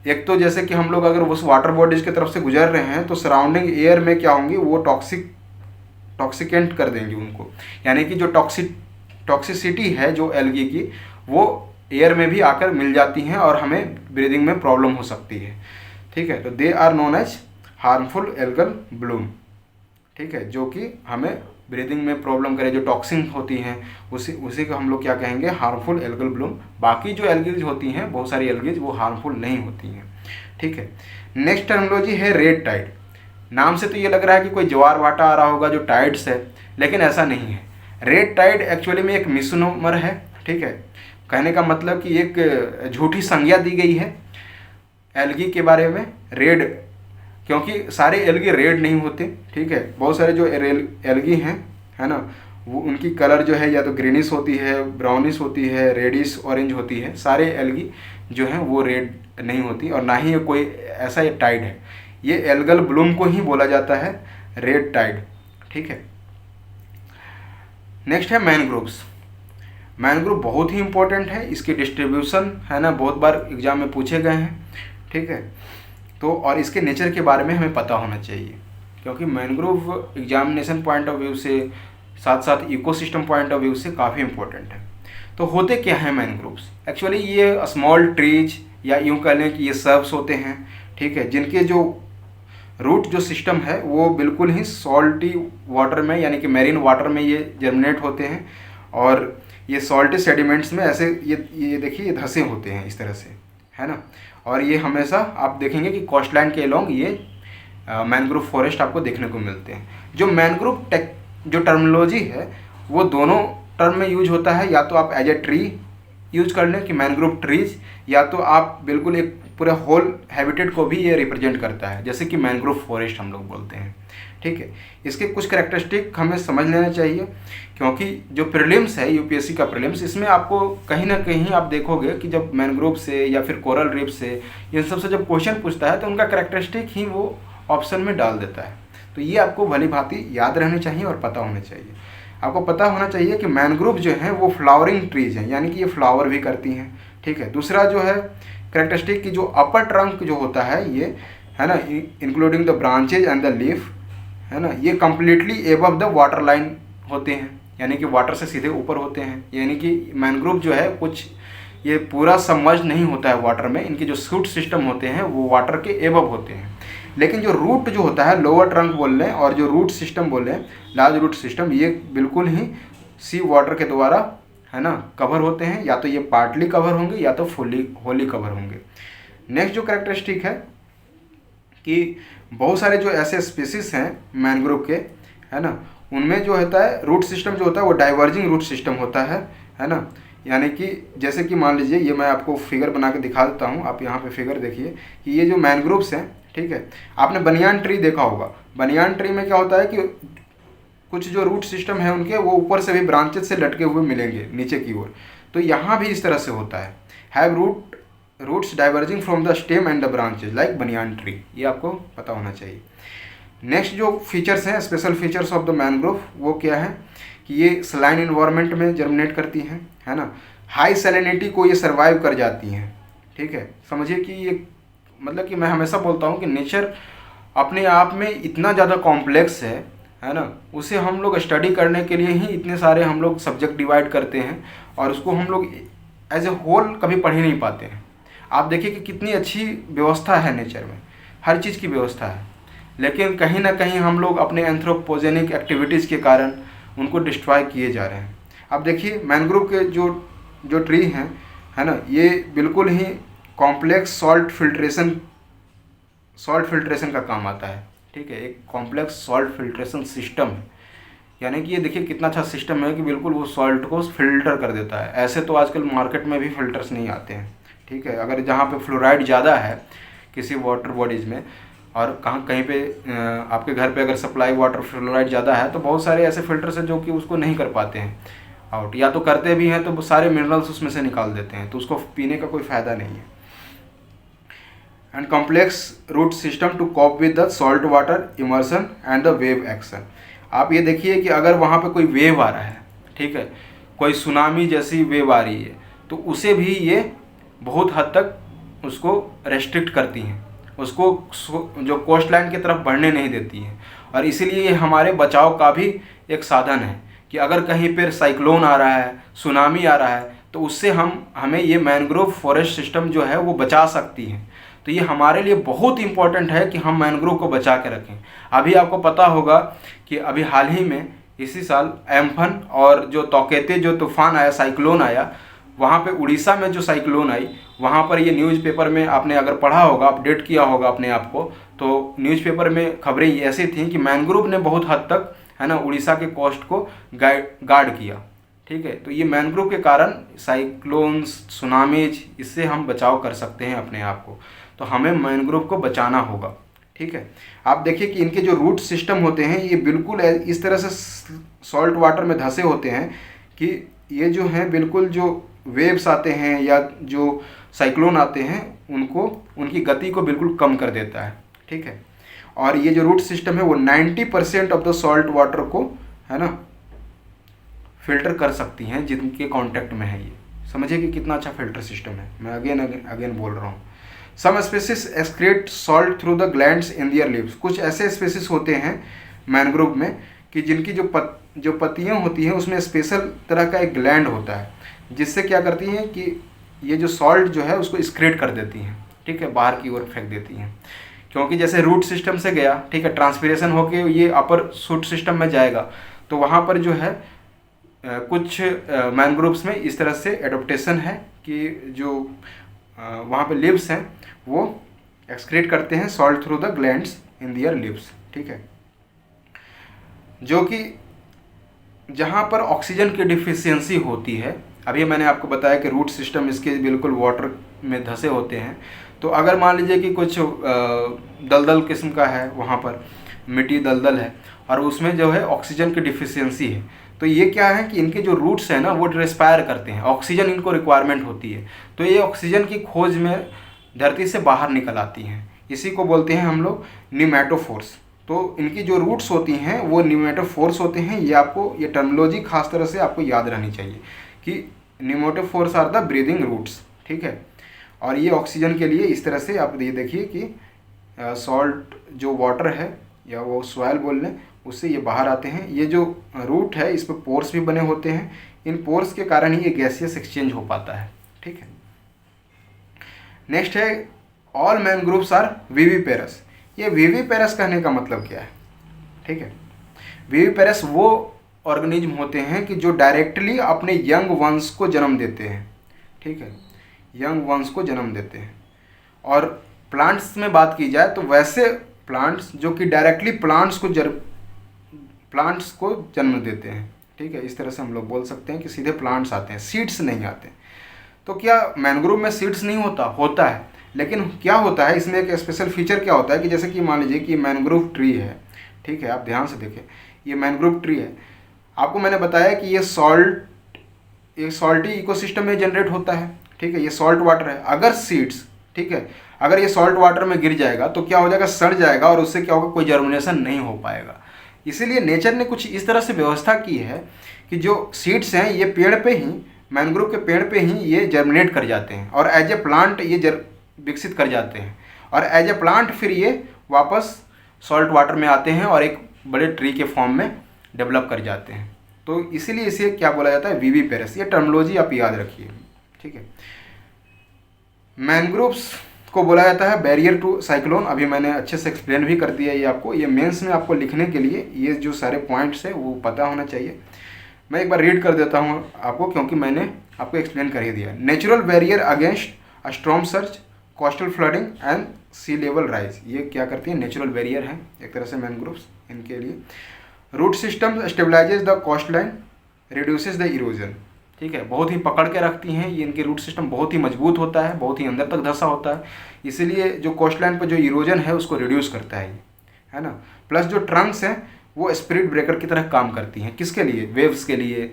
एक तो जैसे कि हम लोग अगर उस वाटर बॉडीज की तरफ से गुजर रहे हैं तो सराउंडिंग एयर में क्या होंगी, वो टॉक्सिकेंट कर देंगी उनको, यानी कि जो टॉक्सिसिटी है जो एल्गी की, वो एयर में भी आकर मिल जाती हैं और हमें ब्रीदिंग में प्रॉब्लम हो सकती है। ठीक है, तो they are known as harmful algal bloom. ठीक है, जो कि हमें ब्रीदिंग में प्रॉब्लम करे, जो टॉक्सिन होती हैं उसी को हम लोग क्या कहेंगे, हार्मफुल एल्गल ब्लूम। बाकी जो एल्गीज होती हैं, बहुत सारी एल्गीज, वो हार्मफुल नहीं होती हैं। ठीक है, नेक्स्ट टर्मिनोलॉजी है रेड टाइड। नाम से तो ये लग रहा है कि कोई ज्वार भाटा आ रहा होगा जो टाइड्स है, लेकिन ऐसा नहीं है। रेड टाइड एक्चुअली में एक मिसनोमर है। ठीक है, कहने का मतलब कि एक झूठी संज्ञा दी गई है एल्गी के बारे में, रेड, क्योंकि सारे एल्गी रेड नहीं होते। ठीक है, बहुत सारे जो एल्गी हैं, है ना, वो उनकी कलर जो है या तो ग्रीनिश होती है, ब्राउनिश होती है, रेडिश ऑरेंज होती है। सारे एल्गी जो हैं वो रेड नहीं होती, और ना ही ये कोई ऐसा ये टाइड है। ये एल्गल ब्लूम को ही बोला जाता है रेड टाइड। ठीक है, नेक्स्ट है मैनग्रोव्स। मैनग्रोव बहुत ही इंपॉर्टेंट है, इसकी डिस्ट्रीब्यूशन है ना बहुत बार एग्जाम में पूछे गए हैं। ठीक है, तो और इसके नेचर के बारे में हमें पता होना चाहिए, क्योंकि mangrove examination point of view से, साथ साथ इकोसिस्टम पॉइंट ऑफ व्यू से काफ़ी इंपॉर्टेंट है। तो होते क्या हैं मैनग्रोव्स? एक्चुअली ये स्मॉल ट्रीज, या यूँ कह लें कि ये सर्ब्स होते हैं। ठीक है, जिनके जो रूट जो सिस्टम है वो बिल्कुल ही सॉल्टी वाटर में, यानी कि मैरीन वाटर में ये जर्मिनेट होते हैं, और ये सॉल्टी सेडिमेंट्स में ऐसे ये देखिए ये धंसे होते हैं इस तरह से, है ना। और ये हमेशा आप देखेंगे कि कोस्टलाइन के अलोंग ये मैनग्रोव फॉरेस्ट आपको देखने को मिलते हैं। जो मैनग्रोव जो टर्मिनोलॉजी है वो दोनों टर्म में यूज होता है, या तो आप एज ए ट्री यूज कर लें कि मैनग्रोव ट्रीज, या तो आप बिल्कुल एक पूरे होल हैबिटेट को भी ये रिप्रेजेंट करता है, जैसे कि मैनग्रोव फॉरेस्ट हम लोग बोलते हैं। ठीक है, इसके कुछ कैरेक्टरिस्टिक हमें समझ लेना चाहिए, क्योंकि जो प्रीलिम्स है यूपीएससी का प्रीलिम्स, इसमें आपको कहीं ना कहीं आप देखोगे कि जब मैनग्रोव से या फिर कोरल रीफ से, इन सब से जब क्वेश्चन पूछता है तो उनका कैरेक्टरिस्टिक ही वो ऑप्शन में डाल देता है। तो ये आपको भली भांति याद रहनी चाहिए और पता होना चाहिए। आपको पता होना चाहिए कि मैनग्रोव जो हैं वो फ्लावरिंग ट्रीज हैं, यानी कि ये फ्लावर भी करती हैं। ठीक है, दूसरा जो है कैरेक्टरिस्टिक की जो अपर ट्रंक जो होता है ये, है ना, including the branches and the leaf, है ना, ये completely above the water line होते हैं, यानी कि वाटर से सीधे ऊपर होते हैं। यानी कि मैनग्रोव जो है कुछ ये पूरा सबमर्ज नहीं होता है वाटर में, इनके जो शूट सिस्टम होते हैं वो वाटर के एबव होते हैं। लेकिन जो रूट जो होता है, लोअर ट्रंक बोल रहे हैं, और जो रूट सिस्टम बोल रहे हैं, लार्ज रूट सिस्टम, ये बिल्कुल ही सी वाटर के द्वारा, है ना, कवर होते हैं। या तो ये पार्टली कवर होंगे या तो होली कवर होंगे। नेक्स्ट जो कैरेक्टरिस्टिक है कि बहुत सारे जो ऐसे स्पीसीज हैं मैनग्रोव के, है ना, उनमें जो होता है रूट सिस्टम जो होता है वो डाइवर्जिंग रूट सिस्टम होता है ना। यानी कि जैसे कि मान लीजिए, ये मैं आपको फिगर बना के दिखा देता हूँ, आप यहाँ पे फिगर देखिए कि ये जो मैनग्रोव्स हैं, ठीक है, आपने बनियान ट्री देखा होगा। बनियान ट्री में क्या होता है कि कुछ जो रूट सिस्टम है उनके, वो ऊपर से भी ब्रांचेस से लटके हुए मिलेंगे नीचे की ओर। तो यहाँ भी इस तरह से होता है, have roots diverging from the stem and the branches like banyan tree. ये आपको पता होना चाहिए। नेक्स्ट जो फीचर्स हैं, special features of the mangrove, वो क्या है कि ये सलाइन इन्वायरमेंट में जर्मिनेट करती हैं, है ना। हाई सैलिनिटी को ये सर्वाइव कर जाती हैं। ठीक है, समझिए कि ये मतलब कि मैं हमेशा बोलता हूँ कि नेचर अपने आप में इतना ज़्यादा कॉम्प्लेक्स है ना, उसे हम लोग स्टडी करने के लिए ही इतने सारे हम लोग सब्जेक्ट डिवाइड करते हैं, और उसको हम लोग एज ए होल कभी पढ़ ही नहीं पाते हैं। आप देखिए कि कितनी अच्छी व्यवस्था है नेचर में, हर चीज़ की व्यवस्था है, लेकिन कहीं ना कहीं हम लोग अपने एंथ्रोपोजेनिक एक्टिविटीज़ के कारण उनको डिस्ट्रॉय किए जा रहे हैं। अब देखिए मैनग्रोव के जो ट्री हैं, है ना, ये बिल्कुल ही कॉम्प्लेक्स सॉल्ट फिल्ट्रेशन का काम आता है। ठीक है, एक कॉम्प्लेक्स सॉल्ट फिल्ट्रेशन सिस्टम है, यानी कि ये देखिए कितना अच्छा सिस्टम है कि बिल्कुल वो सॉल्ट को फिल्टर कर देता है। ऐसे तो आजकल मार्केट में भी फिल्टर्स नहीं आते हैं। ठीक है, अगर जहाँ पे फ्लोराइड ज़्यादा है किसी वाटर बॉडीज़ में, और कहीं पे आपके घर पे अगर सप्लाई वाटर फ्लोराइड ज़्यादा है, तो बहुत सारे ऐसे फिल्टर्स हैं जो कि उसको नहीं कर पाते हैं आउट, या तो करते भी हैं तो सारे मिनरल्स उसमें से निकाल देते हैं, तो उसको पीने का कोई फ़ायदा नहीं है। And complex root system to cope with the salt water immersion and the wave action. आप ये देखिए कि अगर वहाँ पे कोई वेव आ रहा है, ठीक है, कोई सुनामी जैसी वेव आ रही है, तो उसे भी ये बहुत हद तक उसको रेस्ट्रिक्ट करती हैं, उसको जो कोस्ट लाइन की तरफ बढ़ने नहीं देती हैं। और इसीलिए ये हमारे बचाव का भी एक साधन है कि अगर कहीं पर साइक्लोन आ रहा है, सुनामी आ रहा है, तो उससे हमें ये मैंग्रोव फॉरेस्ट सिस्टम जो है वो बचा सकती हैं। तो ये हमारे लिए बहुत इंपॉर्टेंट है कि हम मैंग्रोव को बचा के रखें। अभी आपको पता होगा कि अभी हाल ही में इसी साल एम्फन और जो तौकेते जो तूफान आया, साइक्लोन आया, वहाँ पे उड़ीसा में जो साइक्लोन आई, वहाँ पर ये न्यूज़पेपर में आपने अगर पढ़ा होगा, अपडेट किया होगा अपने आप को, तो न्यूज़पेपर में खबरें ऐसी थी कि मैंग्रोव ने बहुत हद तक, है ना, उड़ीसा के कोस्ट को गार्ड किया। ठीक है, तो ये मैंग्रोव के कारण साइक्लोन्स, सुनामीज, इससे हम बचाव कर सकते हैं अपने आप को। तो हमें मैंग्रोव को बचाना होगा। ठीक है, आप देखिए कि इनके जो रूट सिस्टम होते हैं ये बिल्कुल इस तरह से सॉल्ट वाटर में धंसे होते हैं कि ये जो हैं बिल्कुल जो वेव्स आते हैं या जो साइक्लोन आते हैं उनको, उनकी गति को बिल्कुल कम कर देता है। ठीक है, और ये जो रूट सिस्टम है वो 90% ऑफ द सॉल्ट वाटर को, है ना, फिल्टर कर सकती हैं जिनके कांटेक्ट में है। ये समझिए कि कितना अच्छा फिल्टर सिस्टम है। मैं अगेन बोल रहा हूँ। Some species excrete salt through the glands in their leaves. कुछ ऐसे स्पीसीज होते हैं मैंग्रोव में कि जिनकी जो पत्तियाँ होती हैं उसमें स्पेशल तरह का एक ग्लैंड होता है, जिससे क्या करती हैं कि ये जो सॉल्ट जो है उसको एक्सक्रीट कर देती हैं। ठीक है, बाहर की ओर फेंक देती हैं, क्योंकि जैसे रूट सिस्टम से गया, ठीक है, ट्रांसपिरेशन होके ये अपर शूट सिस्टम में जाएगा, तो वहाँ पर जो है कुछ मैंग्रोव्स में इस तरह से एडोप्टेशन है कि जो वहाँ पे लीव्स हैं वो एक्सक्रीट करते हैं salt through the glands in their leaves. ठीक है, जो कि जहाँ पर ऑक्सीजन की डिफिशियंसी होती है, अभी मैंने आपको बताया कि रूट सिस्टम इसके बिल्कुल वाटर में धंसे होते हैं, तो अगर मान लीजिए कि कुछ दलदल किस्म का है, वहाँ पर मिट्टी दलदल है और उसमें जो है ऑक्सीजन की डिफिशियंसी है, तो ये क्या है कि इनके जो रूट्स हैं ना वो रेस्पायर करते हैं, ऑक्सीजन इनको रिक्वायरमेंट होती है, तो ये ऑक्सीजन की खोज में धरती से बाहर निकल आती हैं। इसी को बोलते हैं हम लोग न्यूमेटोफोर्स। तो इनकी जो रूट्स होती हैं वो न्यूमेटोफोर्स होते हैं। ये आपको, ये टर्मिनोलॉजी खास तरह से आपको याद रहनी चाहिए कि pneumatophores are the breathing roots. ठीक है, और ये ऑक्सीजन के लिए इस तरह से आप ये देखिए कि सॉल्ट जो वाटर है या वो सॉइल बोल लें, उससे ये बाहर आते हैं। ये जो रूट है इस पर पोर्स भी बने होते हैं, इन पोर्स के कारण ही ये गैसियस एक्सचेंज हो पाता है। ठीक है, नेक्स्ट है ऑल मैंग्रोव्स आर विविपेरस। ये विविपेरस कहने का मतलब क्या है? ठीक है, विविपेरस वो ऑर्गेनिज्म होते हैं कि जो डायरेक्टली अपने यंग वंश को जन्म देते हैं। ठीक है, यंग वंश को जन्म देते हैं। और प्लांट्स में बात की जाए तो वैसे प्लांट्स जो कि डायरेक्टली प्लांट्स को जन्म देते हैं। ठीक है, इस तरह से हम लोग बोल सकते हैं कि सीधे प्लांट्स आते हैं, सीड्स नहीं आते। तो क्या मैंग्रोव में सीड्स नहीं होता है, लेकिन क्या होता है इसमें एक स्पेशल फीचर क्या होता है कि जैसे कि मान लीजिए कि मैंग्रोव ट्री है। ठीक है, आप ध्यान से देखें, ये मैंग्रोव ट्री है। आपको मैंने बताया कि ये सॉल्टी इकोसिस्टम में जनरेट होता है। ठीक है, ये सॉल्ट वाटर है। अगर सीड्स, ठीक है, अगर ये सॉल्ट वाटर में गिर जाएगा तो क्या हो जाएगा, सड़ जाएगा और उससे क्या होगा, कोई जर्मिनेशन नहीं हो पाएगा। इसीलिए नेचर ने कुछ इस तरह से व्यवस्था की है कि जो सीड्स हैं ये पेड़ पे ही, मैंग्रोव के पेड़ पे ही ये जर्मिनेट कर जाते हैं और एज ए प्लांट ये विकसित कर जाते हैं, और एज ए प्लांट फिर ये वापस सॉल्ट वाटर में आते हैं और एक बड़े ट्री के फॉर्म में डेवलप कर जाते हैं। तो इसीलिए इसे क्या बोला जाता है, विविपेरस। ये टर्मिनोलॉजी आप याद रखिए। ठीक है, मैंग्रोव्स को बोला जाता है बैरियर टू साइक्लोन। अभी मैंने अच्छे से एक्सप्लेन भी कर दिया ये आपको। ये मेंस में आपको लिखने के लिए ये जो सारे पॉइंट्स हैं वो पता होना चाहिए। मैं एक बार रीड कर देता हूँ आपको, क्योंकि मैंने आपको एक्सप्लेन कर ही दिया। Natural barrier against a storm surge, coastal flooding and sea level rise. ये क्या करती है, नेचुरल बैरियर है एक तरह से मैंग्रोव्स इनके लिए। Root system stabilises the coast line, reduces the erosion. ठीक है, बहुत ही पकड़ के रखती हैं ये। इनके रूट सिस्टम बहुत ही मजबूत होता है, बहुत ही अंदर तक धंसा होता है, इसीलिए जो कोस्ट लाइन पर जो इरोजन है उसको रिड्यूस करता है ये, है ना। प्लस जो ट्रंक्स हैं वो स्पिरिट ब्रेकर की तरह काम करती हैं। किसके लिए, वेव्स के लिए,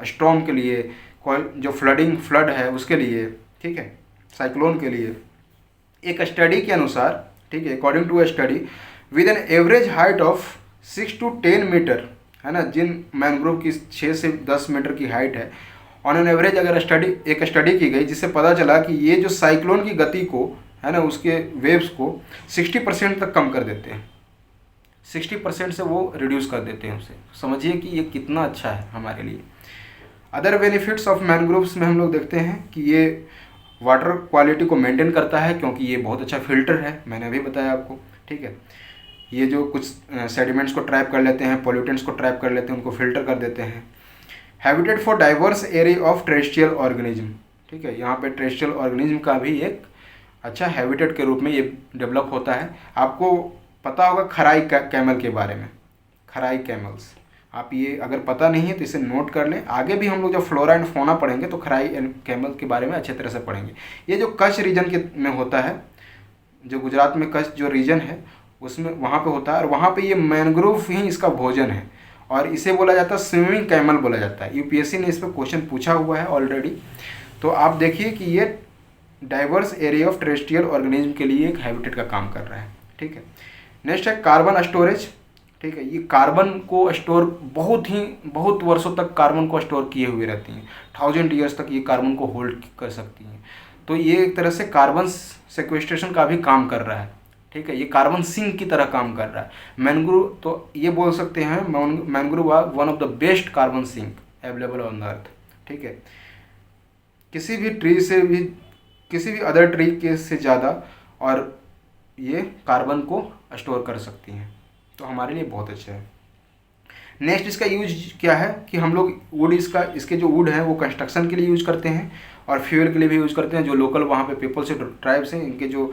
स्टॉर्म के लिए, कोई जो फ्लड है उसके लिए, ठीक है, साइक्लोन के लिए, एक स्टडी के अनुसार, ठीक है, according to a study, with an average height of 6 to 10 metre, है ना, जिन मैंग्रोव की 6 से 10 मीटर की हाइट है, ऑन एन एवरेज अगर एक स्टडी की गई जिससे पता चला कि ये जो साइक्लोन की गति को, है ना, उसके वेव्स को 60% तक कम कर देते हैं, 60% से वो रिड्यूस कर देते हैं उसे। समझिए कि ये कितना अच्छा है हमारे लिए। अदर बेनिफिट्स ऑफ मैनग्रोव्स में हम लोग देखते हैं कि ये वाटर क्वालिटी को मेंटेन करता है, क्योंकि ये बहुत अच्छा फिल्टर है, मैंने अभी बताया आपको, ठीक है। ये जो कुछ सेडिमेंट्स को ट्रैप कर लेते हैं, पोल्यूटेंट्स को ट्रैप कर लेते हैं, उनको फिल्टर कर देते हैं। Habitat for diverse area of terrestrial organism, ठीक है, यहाँ पे टेरेस्ट्रियल ऑर्गेनिज्म का भी एक अच्छा हैबिटेट के रूप में ये डेवलप होता है। आपको पता होगा खराई कैमल के बारे में, खराई कैमल्स, आप ये अगर पता नहीं है तो इसे नोट कर लें। आगे भी हम लोग जब फ्लोरा एंड फोना पढ़ेंगे तो खराई एंड कैमल के बारे में अच्छे तरह से पढ़ेंगे। ये जो कच्छ रीजन के में होता है, जो गुजरात में कच्छ जो रीजन है उसमें वहाँ पे होता है, और वहाँ पे ये मैनग्रोव ही इसका भोजन है, और इसे बोला जाता है स्विमिंग कैमल बोला जाता है। यूपीएससी ने इस पर क्वेश्चन पूछा हुआ है ऑलरेडी। तो आप देखिए कि ये diverse area of terrestrial organism के लिए एक हैबिटेट का काम कर रहा है, ठीक है। नेक्स्ट है कार्बन स्टोरेज, ठीक है। ये कार्बन को स्टोर बहुत वर्षों तक कार्बन को स्टोर किए हुए रहती हैं, 1000 ईयर्स तक ये कार्बन को होल्ड कर सकती हैं। तो ये एक तरह से कार्बन सेक्वेस्ट्रेशन का भी काम कर रहा है, ठीक है। ये कार्बन सिंक की तरह काम कर रहा है। मैनग्रोव, तो ये बोल सकते हैं mangrove are one of the best carbon sink available on the earth, ठीक है। किसी भी अदर ट्री के से ज़्यादा और ये कार्बन को स्टोर कर सकती हैं, तो हमारे लिए बहुत अच्छा है। नेक्स्ट इसका यूज क्या है कि हम लोग वुड, इसके जो वुड है वो कंस्ट्रक्शन के लिए यूज करते हैं और फ्यूल के लिए भी यूज करते हैं। जो लोकल वहाँ पे पीपल्स ट्राइब्स हैं, इनके जो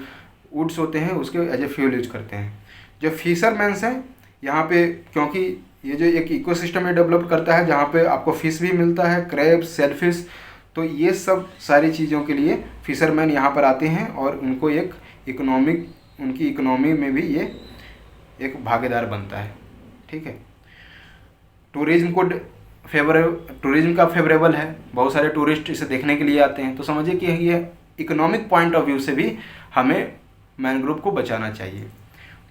वुड्स होते हैं उसके एज ए फ्यूल यूज करते हैं। जो फिशरमैन्स हैं यहाँ पे, क्योंकि ये जो एक इकोसिस्टम में डेवलप करता है जहाँ पे आपको फिश भी मिलता है, क्रैब, सेलफिश, तो ये सब सारी चीज़ों के लिए फिशरमैन यहाँ पर आते हैं और उनको उनकी इकोनॉमी में भी ये एक भागीदार बनता है, ठीक है। टूरिज्म का फेवरेबल है, बहुत सारे टूरिस्ट इसे देखने के लिए आते हैं। तो समझिए कि ये इकोनॉमिक पॉइंट ऑफ व्यू से भी हमें मैनग्रोव को बचाना चाहिए,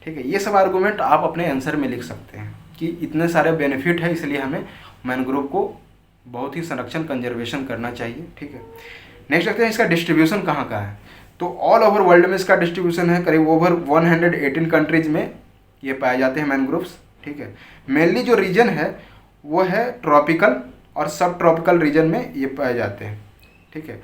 ठीक है। ये सब आर्गूमेंट आप अपने आंसर में लिख सकते हैं कि इतने सारे बेनिफिट है, इसलिए हमें मैनग्रोव को बहुत ही संरक्षण, कंजर्वेशन करना चाहिए, ठीक है। नेक्स्ट देखते हैं इसका डिस्ट्रीब्यूशन कहाँ है। तो ऑल ओवर वर्ल्ड में इसका डिस्ट्रीब्यूशन है, करीब ओवर 118 कंट्रीज में ये पाए जाते हैं मैनग्रोव्स, ठीक है। मेनली जो रीजन है वो है ट्रॉपिकल और सब ट्रॉपिकल रीजन में ये पाए जाते हैं, ठीक है।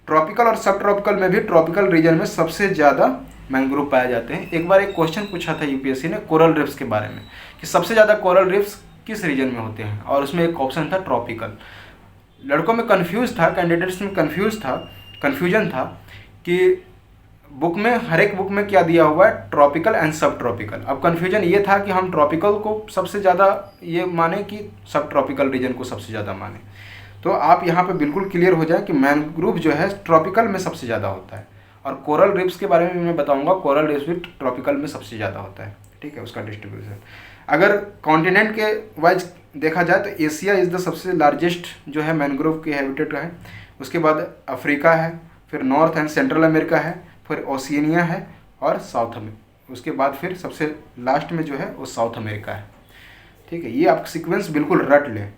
ट्रॉपिकल और सब ट्रॉपिकल में भी, ट्रॉपिकल रीजन में सबसे ज़्यादा मैनग्रोव पाए जाते हैं। एक बार एक क्वेश्चन पूछा था यूपीएससी ने कोरल रीफ्स के बारे में कि सबसे ज़्यादा कोरल रीफ्स किस रीजन में होते हैं, और उसमें एक ऑप्शन था ट्रॉपिकल। लड़कों में कन्फ्यूज़न था कि बुक में, हर एक बुक में क्या दिया हुआ है, ट्रॉपिकल एंड सब ट्रॉपिकल। अब कन्फ्यूजन ये था कि हम ट्रॉपिकल को सबसे ज़्यादा ये माने कि सब ट्रॉपिकल रीजन को सबसे ज़्यादा माने। तो आप यहाँ पे बिल्कुल क्लियर हो जाए कि मैनग्रोव जो है ट्रॉपिकल में सबसे ज़्यादा होता है, और कोरल रीफ्स के बारे में मैं बताऊँगा, कोरल रीफ्स भी ट्रॉपिकल में सबसे ज़्यादा होता है, ठीक है, उसका डिस्ट्रीब्यूशन। अगर कॉन्टिनेंट के वाइज देखा जाए तो एशिया इज़ द सबसे लार्जेस्ट जो है मैनग्रोव के हैबिटेट का है। उसके बाद अफ्रीका है, फिर नॉर्थ एंड सेंट्रल अमेरिका है, फिर ओशिनिया है और साउथ अमेरिका। उसके बाद फिर सबसे लास्ट में जो है वो साउथ अमेरिका है, ठीक है। ये आप सीक्वेंस बिल्कुल रट लें,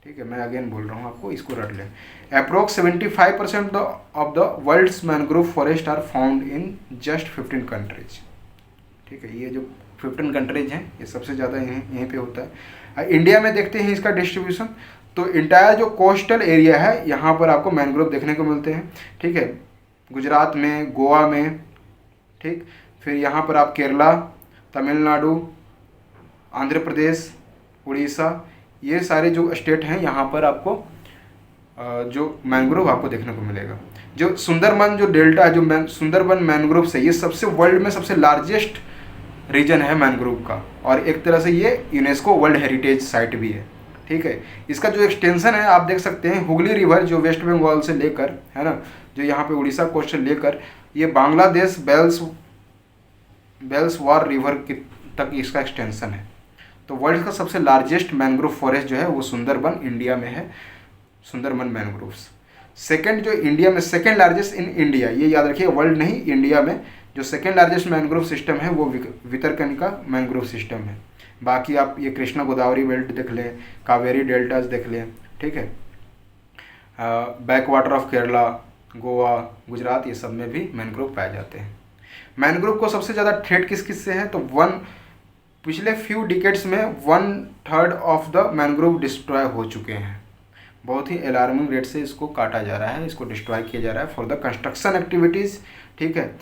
ठीक है, मैं अगेन बोल रहा हूँ आपको, इसको रट लें। Approx 75% of the world's mangrove forest are found in just 15 countries, ठीक है। ये जो 15 कंट्रीज हैं ये सबसे ज़्यादा यहीं पे होता है। इंडिया में देखते हैं इसका डिस्ट्रीब्यूशन, तो इंटायर जो कोस्टल एरिया है यहाँ पर आपको मैनग्रोव देखने को मिलते हैं, ठीक है। गुजरात में, गोवा में, ठीक, फिर यहाँ पर आप केरला, तमिलनाडु, आंध्र प्रदेश, उड़ीसा, ये सारे जो स्टेट हैं यहाँ पर आपको जो मैनग्रोव आपको देखने को मिलेगा। जो सुंदरबन जो डेल्टा है, जो सुंदरबन मैनग्रोव से, ये सबसे वर्ल्ड में सबसे लार्जेस्ट रीजन है मैनग्रोव का, और एक तरह से ये यूनेस्को वर्ल्ड हेरिटेज साइट भी है, ठीक है। इसका जो एक्सटेंशन है आप देख सकते हैं, हुगली रिवर जो वेस्ट बंगाल से लेकर, है ना, जो यहाँ पे उड़ीसा कोस्ट से लेकर ये बांग्लादेश बेल्सवार रिवर तक इसका एक्सटेंशन है। तो वर्ल्ड का सबसे लार्जेस्ट मैनग्रोव फॉरेस्ट जो है वो सुंदरबन इंडिया में है, सुंदरबन मैनग्रोव्स। सेकंड जो इंडिया में सेकंड लार्जेस्ट इन इंडिया, ये याद रखिए, वर्ल्ड नहीं, इंडिया में जो सेकंड लार्जेस्ट मैंग्रोव सिस्टम है वो भितरकनिका मैंग्रोव सिस्टम है। बाकी आप ये कृष्णा गोदावरी बेल्ट देख लें, कावेरी डेल्टास देख लें, ठीक है, back water of Kerala, Goa, Gujarat, ये सब में भी मैंग्रोव पाए जाते हैं। मैंग्रोव को सबसे ज़्यादा थ्रेट किस किस से है, तो पिछले फ्यू डिकेड्स में 1/3 ऑफ द मैंग्रोव डिस्ट्रॉय हो चुके हैं। बहुत ही अलार्मिंग रेट से इसको काटा जा रहा है, इसको डिस्ट्रॉय किया जा रहा है फॉर द कंस्ट्रक्शन एक्टिविटीज़, ठीक है,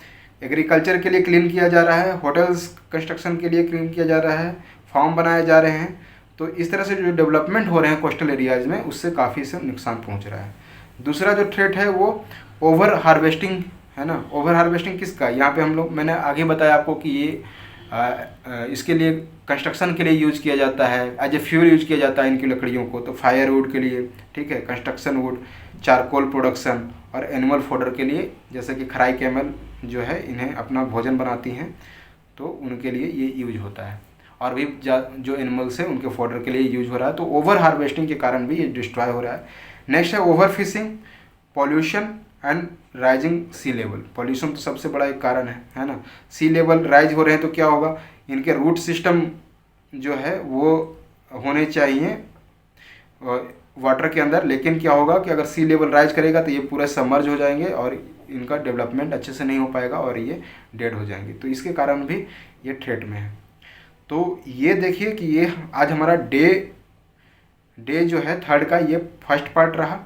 एग्रीकल्चर के लिए क्लीन किया जा रहा है, होटल्स कंस्ट्रक्शन के लिए क्लीन किया जा रहा है, फार्म बनाए जा रहे हैं। तो इस तरह से जो डेवलपमेंट हो रहे हैं कोस्टल एरियाज़ में, उससे काफ़ी से नुकसान पहुंच रहा है। दूसरा जो थ्रेट है वो ओवर हार्वेस्टिंग है ना। ओवर हार्वेस्टिंग किसका, यहाँ पे हम लोग, मैंने आगे बताया आपको कि ये इसके लिए कंस्ट्रक्शन के लिए यूज़ किया जाता है, एज ए फ्यूल यूज किया जाता है इनकी लकड़ियों को, तो फायर वुड के लिए, ठीक है, कंस्ट्रक्शन वुड, चारकोल प्रोडक्शन और एनिमल फोडर के लिए, जैसे कि खराई कैमल जो है इन्हें अपना भोजन बनाती हैं, तो उनके लिए ये यूज होता है। और भी जो एनिमल्स हैं उनके फोडर के लिए यूज हो रहा है। तो ओवर हार्वेस्टिंग के कारण भी ये डिस्ट्रॉय हो रहा है। नेक्स्ट है over fishing, pollution and rising sea level. Pollution तो सबसे बड़ा एक कारण है ना। सी लेवल राइज हो रहे हैं तो क्या होगा, इनके रूट सिस्टम जो है वो होने चाहिए वाटर के अंदर, लेकिन क्या होगा कि अगर सी लेवल राइज करेगा तो ये पूरे सबमर्ज हो जाएंगे और इनका डेवलपमेंट अच्छे से नहीं हो पाएगा और ये डेड हो जाएंगे। तो इसके कारण भी ये थ्रेट में है। तो ये देखिए कि ये आज हमारा डे जो है थर्ड का ये फर्स्ट पार्ट रहा।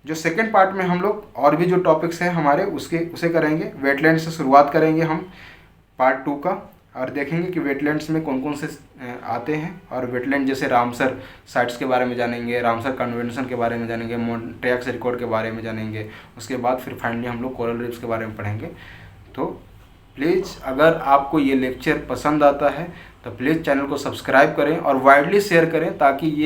जो सेकंड पार्ट में हम लोग और भी जो टॉपिक्स हैं हमारे उसे करेंगे। वेटलैंड से शुरुआत करेंगे हम पार्ट 2 का, और देखेंगे कि वेटलैंड्स में कौन कौन से आते हैं, और वेटलैंड जैसे रामसर साइट्स के बारे में जानेंगे, रामसर कन्वेंशन के बारे में जानेंगे, मॉन्ट्रियक्स रिकॉर्ड के बारे में जानेंगे। उसके बाद फिर फाइनली हम लोग कोरल रीफ्स के बारे में पढ़ेंगे। तो प्लीज़ अगर आपको ये लेक्चर पसंद आता है तो प्लीज़ चैनल को सब्सक्राइब करें और वाइडली शेयर करें, ताकि ये